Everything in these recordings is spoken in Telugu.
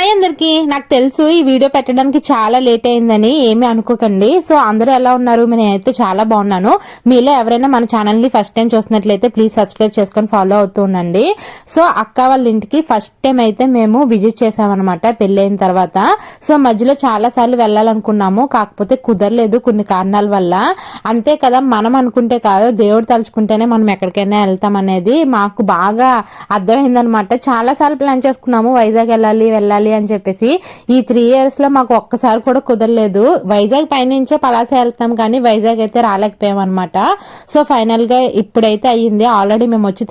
హాయ్ అందరికి. నాకు తెలుసు ఈ వీడియో పెట్టడానికి చాలా లేట్ అయిందని ఏమీ అనుకోకండి. సో అందరూ ఎలా ఉన్నారు? నేనైతే చాలా బాగున్నాను. మీలో ఎవరైనా మన ఛానల్ ని ఫస్ట్ టైం చూసినట్లయితే ప్లీజ్ సబ్స్క్రైబ్ చేసుకొని ఫాలో అవుతూ ఉండండి. సో అక్క వాళ్ళ ఇంటికి ఫస్ట్ టైం అయితే మేము విజిట్ చేసామన్నమాట పెళ్ళైన తర్వాత. సో మధ్యలో చాలా సార్లు వెళ్ళాలనుకున్నాము, కాకపోతే కుదరలేదు కొన్ని కారణాల వల్ల. అంతే కదా, మనం అనుకుంటే కాదు, దేవుడు తలుచుకుంటేనే మనం ఎక్కడికైనా వెళ్తాం అనేది మాకు బాగా అర్థమైందనమాట. చాలా సార్లు ప్లాన్ చేసుకున్నాము వైజాగ్ వెళ్ళాలి అని చెప్పేసి. ఈ 3 years లో మాకు ఒక్కసారి కూడా కుదరలేదు. వైజాగ్ పైనుంచే పలాస వెళ్తాం కానీ వైజాగ్ అయితే రాలేకపోయాం అనమాట. సో ఫైనల్ గా ఇప్పుడైతే అయ్యింది. ఆల్రెడీ మేము వచ్చి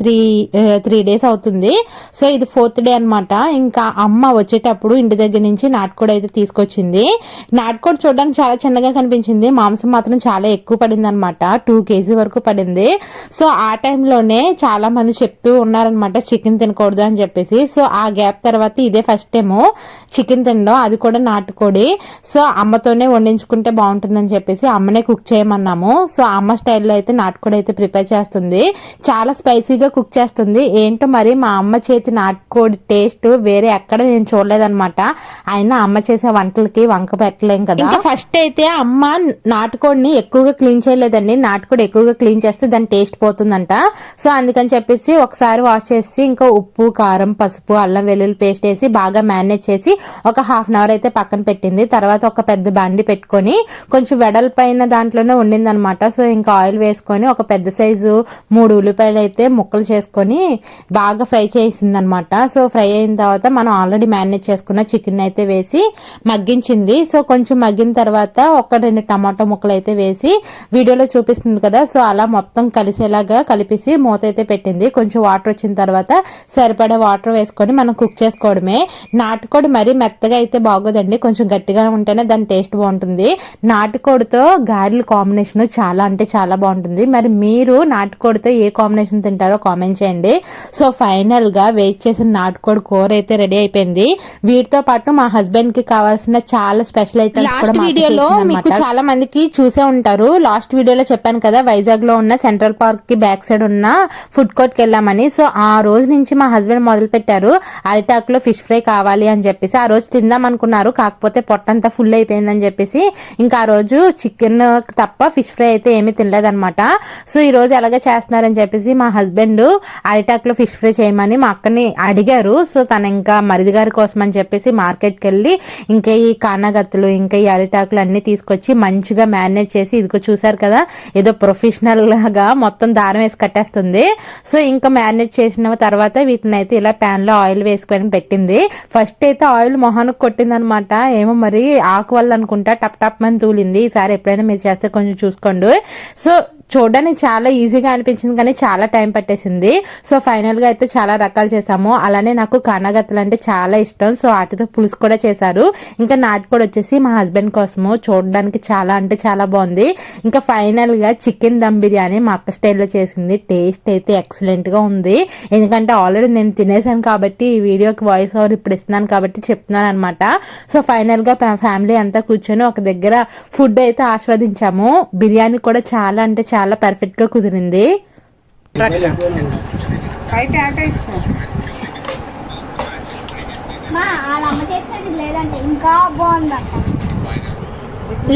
3 days అవుతుంది. సో ఇది 4th day అనమాట. ఇంకా అమ్మ వచ్చేటప్పుడు ఇంటి దగ్గర నుంచి నాటుకోడి అయితే తీసుకొచ్చింది. నాటుకోడి చూడడానికి చాలా చిన్నగా కనిపించింది, మాంసం మాత్రం చాలా ఎక్కువ పడింది అనమాట. 2 kg వరకు పడింది. సో ఆ టైంలోనే చాలా మంది చెప్తూ ఉన్నారనమాట చికెన్ తినకూడదు అని చెప్పేసి. సో ఆ గ్యాప్ తర్వాత ఇదే ఫస్ట్ టైం చికెన్ తినడం, అది కూడా నాటుకోడి. సో అమ్మతోనే వండించుకుంటే బాగుంటుందని చెప్పేసి అమ్మనే కుక్ చేయమన్నాము. సో అమ్మ స్టైల్లో అయితే నాటుకోడి అయితే ప్రిపేర్ చేస్తుంది. చాలా స్పైసీగా కుక్ చేస్తుంది. ఏంటో మరి మా అమ్మ చేతి నాటుకోడి టేస్ట్ వేరే ఎక్కడ నేను చూడలేదన్నమాట. అయినా అమ్మ చేసే వంటలకి వంక పెట్టలేం కదా. ఇంకా ఫస్ట్ అయితే అమ్మ నాటుకోడిని ఎక్కువగా క్లీన్ చేయలేదండి. నాటుకోడి ఎక్కువగా క్లీన్ చేస్తే దాని టేస్ట్ పోతుందంట. సో అందుకని చెప్పేసి ఒకసారి వాష్ చేసి ఇంకా ఉప్పు, కారం, పసుపు, అల్లం వెల్లుల్లి పేస్ట్ వేసి బాగా మ్యారినేట్ చేసి ఒక 1/2 hour అయితే పక్కన పెట్టింది. తర్వాత ఒక పెద్ద బండి పెట్టుకొని కొంచెం వెడల్పైన దాంట్లోనే ఉండింది అనమాట. సో ఇంకా ఆయిల్ వేసుకొని ఒక పెద్ద సైజు 3 ఉల్లిపాయలు అయితే ముక్కలు చేసుకొని బాగా ఫ్రై చేసింది అనమాట. సో ఫ్రై అయిన తర్వాత మనం ఆల్రెడీ మ్యారినేట్ చేసుకున్న చికెన్ అయితే వేసి మగ్గించింది. సో కొంచెం మగ్గిన తర్వాత ఒక 2 టమాటో ముక్కలు అయితే వేసి వీడియోలో చూపిస్తుంది కదా, సో అలా మొత్తం కలిసేలాగా కలిపేసి మూత అయితే పెట్టింది. కొంచెం వాటర్ వచ్చిన తర్వాత సరిపడే వాటర్ వేసుకొని మనం కుక్ చేసుకోవడమే. నాటుకోడి మరీ మెత్తగా అయితే బాగోదండి, కొంచెం గట్టిగా ఉంటేనే దాని టేస్ట్ బాగుంటుంది. నాటుకోడితో గారెల కాంబినేషన్ చాలా అంటే చాలా బాగుంటుంది. మరి మీరు నాటుకోడితో ఏ కాంబినేషన్ తింటారో కామెంట్ చేయండి. సో ఫైనల్ గా వెయిట్ చేసిన నాటుకోడి కూర అయితే రెడీ అయిపోయింది. వీటితో పాటు మా హస్బెండ్ కి కావాల్సిన చాలా స్పెషల్ ఐటమ్స్ కూడా వీడియోలో మీకు చాలా మందికి చూసే ఉంటారు. లాస్ట్ వీడియోలో చెప్పాను కదా, వైజాగ్ లో ఉన్న సెంట్రల్ పార్క్ కి బ్యాక్ సైడ్ ఉన్న ఫుడ్ కోర్ట్ కి వెళ్ళామని. సో ఆ రోజు నుంచి మా హస్బెండ్ మొదలు పెట్టారు అరిటాకులో ఫిష్ ఫ్రై కావాలి అని చెప్పేసి. ఆ రోజు తిందాం అనుకున్నారు, కాకపోతే పొట్టంతా ఫుల్ అయిపోయిందని చెప్పేసి ఇంకా ఆ రోజు చికెన్ తప్ప ఫిష్ ఫ్రై అయితే ఏమీ తినలేదనమాట. సో ఈ రోజు ఎలాగ చేస్తున్నారని చెప్పేసి మా హస్బెండ్ అరిటాకులో ఫిష్ ఫ్రై చేయమని మా అక్కని అడిగారు. సో తను ఇంకా మరిది గారి కోసం అని చెప్పేసి మార్కెట్కి వెళ్ళి ఇంకా ఈ కానగత్తులు ఇంకా ఈ అరిటాకులు అన్ని తీసుకొచ్చి మంచిగా మ్యారినేట్ చేసి, ఇదిగో చూసారు కదా ఏదో ప్రొఫెషనల్ లాగా మొత్తం దారం వేసి కట్టేస్తుంది. సో ఇంకా మ్యారినేట్ చేసిన తర్వాత వీటిని అయితే ఇలా ప్యాన్ లో ఆయిల్ వేసుకొని పెట్టింది. ఫస్ట్ అయితే ఆయిల్ మొహానికి కొట్టింది అనమాట. ఏమో మరి ఆకు వల్ల అనుకుంటా టప్ టప్ అని తూలింది. ఈసారి ఎప్పుడైనా మీరు చేస్తే కొంచెం చూసుకోండి. సో చూడడానికి చాలా ఈజీగా అనిపించింది కానీ చాలా టైం పట్టేసింది. సో ఫైనల్ గా అయితే చాలా రకాలు చేసాము. అలానే నాకు కానగత్తలు అంటే చాలా ఇష్టం. సో వాటితో పులుసు కూడా చేశారు. ఇంకా నాటుకోడి వచ్చేసి మా హస్బెండ్ కోసము. చూడడానికి చాలా అంటే చాలా బాగుంది. ఇంకా ఫైనల్ గా చికెన్ దమ్ బిర్యానీ మా అక్క స్టైల్లో చేసింది. టేస్ట్ అయితే ఎక్సలెంట్ గా ఉంది. ఎందుకంటే ఆల్రెడీ నేను తినేసాను కాబట్టి ఈ వీడియోకి వాయిస్ ఓవర్ ఇప్పుడు ఇస్తున్నాను కాబట్టి చెప్తున్నాను అనమాట. సో ఫైనల్ గా ఫ్యామిలీ అంతా కూర్చొని ఒక దగ్గర ఫుడ్ అయితే ఆస్వాదించాము. బిర్యానీ కూడా చాలా అంటే చాలా పర్ఫెక్ట్ గా కుదిరింది.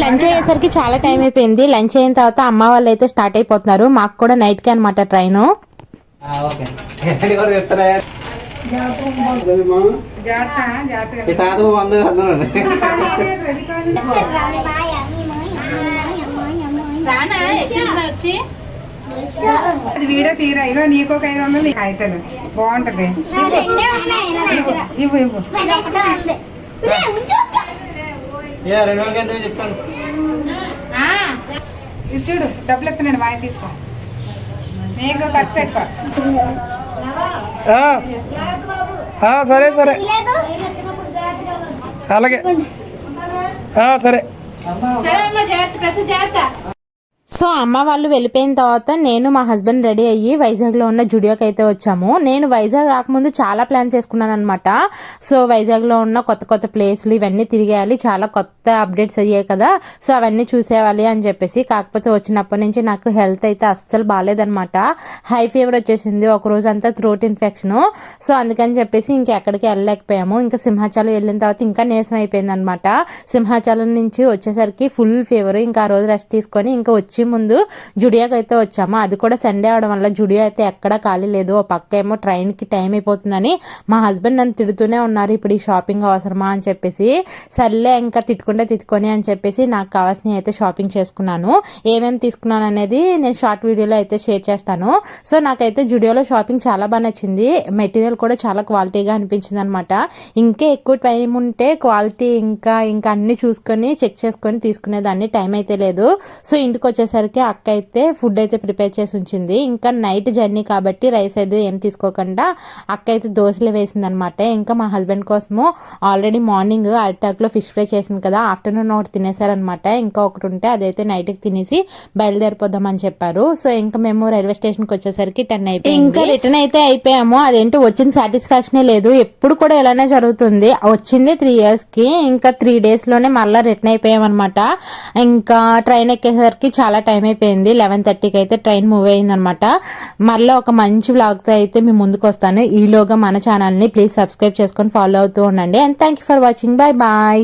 లంచ్ అయ్యేసరికి చాలా టైం అయిపోయింది. లంచ్ అయిన తర్వాత అమ్మ వాళ్ళు అయితే స్టార్ట్ అయిపోతున్నారు. మాకు కూడా నైట్ కి అనమాట ట్రైన్. వీడియో తీరా, ఇగో నీకు ఒక 500 కాగితాలు బాగుంటది. ఇవ్వు ఇవ్వు ఇది చూడు, డబ్బులు ఎత్తున్నాడు మా ఆయన తీసుకో, నీకు ఖర్చు పెట్టుకో. సరే సరే అలాగే సరే. సో అమ్మ వాళ్ళు వెళ్ళిపోయిన తర్వాత నేను మా హస్బెండ్ రెడీ అయ్యి వైజాగ్లో ఉన్న జుడియోకి అయితే వచ్చాము. నేను వైజాగ్ రాకముందు చాలా ప్లాన్స్ చేసుకున్నాను అనమాట. సో వైజాగ్లో ఉన్న కొత్త కొత్త ప్లేస్లు ఇవన్నీ తిరిగేయాలి, చాలా కొత్త అప్డేట్స్ అయ్యాయి కదా, సో అవన్నీ చూసేవాలి అని చెప్పేసి. కాకపోతే వచ్చినప్పటి నుంచి నాకు హెల్త్ అయితే అస్సలు బాగాలేదనమాట. హై ఫీవర్ వచ్చేసింది, ఒక రోజు అంతా థ్రోట్ ఇన్ఫెక్షను. సో అందుకని చెప్పేసి ఇంకెక్కడికి వెళ్ళలేకపోయాము. ఇంకా సింహాచలం వెళ్ళిన తర్వాత ఇంకా నీరసం అయిపోయింది అనమాట. సింహాచలం నుంచి వచ్చేసరికి ఫుల్ ఫీవర్. ఇంకా ఆ రోజు రెస్ట్ తీసుకొని ఇంకా వచ్చి ముందు జుడియోకి అయితే వచ్చాము. అది కూడా సండే అవడం వల్ల జుడియో అయితే ఎక్కడా ఖాళీ లేదు. ఓ పక్క ఏమో ట్రైన్కి టైం అయిపోతుందని మా హస్బెండ్ నన్ను తిడుతూనే ఉన్నారు, ఇప్పుడు ఈ షాపింగ్ అవసరమా అని చెప్పేసి. సర్లే ఇంకా తిట్టుకొని అని చెప్పేసి నాకు కావాల్సినవి అయితే షాపింగ్ చేసుకున్నాను. ఏమేమి తీసుకున్నాను అనేది నేను షార్ట్ వీడియోలో అయితే షేర్ చేస్తాను. సో నాకైతే జుడియోలో షాపింగ్ చాలా బాగా నచ్చింది. మెటీరియల్ కూడా చాలా క్వాలిటీగా అనిపించింది అనమాట. ఇంకా ఎక్కువ టైం ఉంటే క్వాలిటీ ఇంకా అన్ని చూసుకొని చెక్ చేసుకొని తీసుకునేదాన్ని, టైం అయితే లేదు. సో ఇంటికి వచ్చేసరికి అక్క అయితే ఫుడ్ అయితే ప్రిపేర్ చేసి ఉంచింది. ఇంకా నైట్ జర్నీ కాబట్టి రైస్ అయితే ఏం తీసుకోకుండా అక్క అయితే దోశలు వేసింది అనమాట. ఇంకా మా హస్బెండ్ కోసము ఆల్రెడీ మార్నింగ్ అరిటాకులో ఫిష్ ఫ్రై చేసింది కదా, ఆఫ్టర్నూన్ ఒకటి తినేసారనమాట. ఇంకా ఒకటి ఉంటే అదైతే నైట్కి తినేసి బయలుదేరిపోదామని చెప్పారు. సో ఇంకా మేము రైల్వే స్టేషన్కి వచ్చేసరికి 10 అయిపోయింది. ఇంకా రిటర్న్ అయితే అయిపోయాము. అదేంటో వచ్చిన సాటిస్ఫాక్షనే లేదు, ఎప్పుడు కూడా ఇలానే జరుగుతుంది. వచ్చింది 3 yearsకి, ఇంకా 3 daysలోనే మళ్ళీ రిటర్న్ అయిపోయాం అనమాట. ఇంకా ట్రైన్ ఎక్కేసరికి చాలా టైం అయిపోయింది. 11:30కి అయితే ట్రైన్ మూవ్ అయింది అనమాట. మళ్ళీ ఒక మంచి వ్లాగ్తో అయితే మీ ముందుకు వస్తాను. ఈలోగా మన ఛానల్ని ప్లీజ్ సబ్స్క్రైబ్ చేసుకొని ఫాలో అవుతూ ఉండండి. And thank you for watching. Bye bye.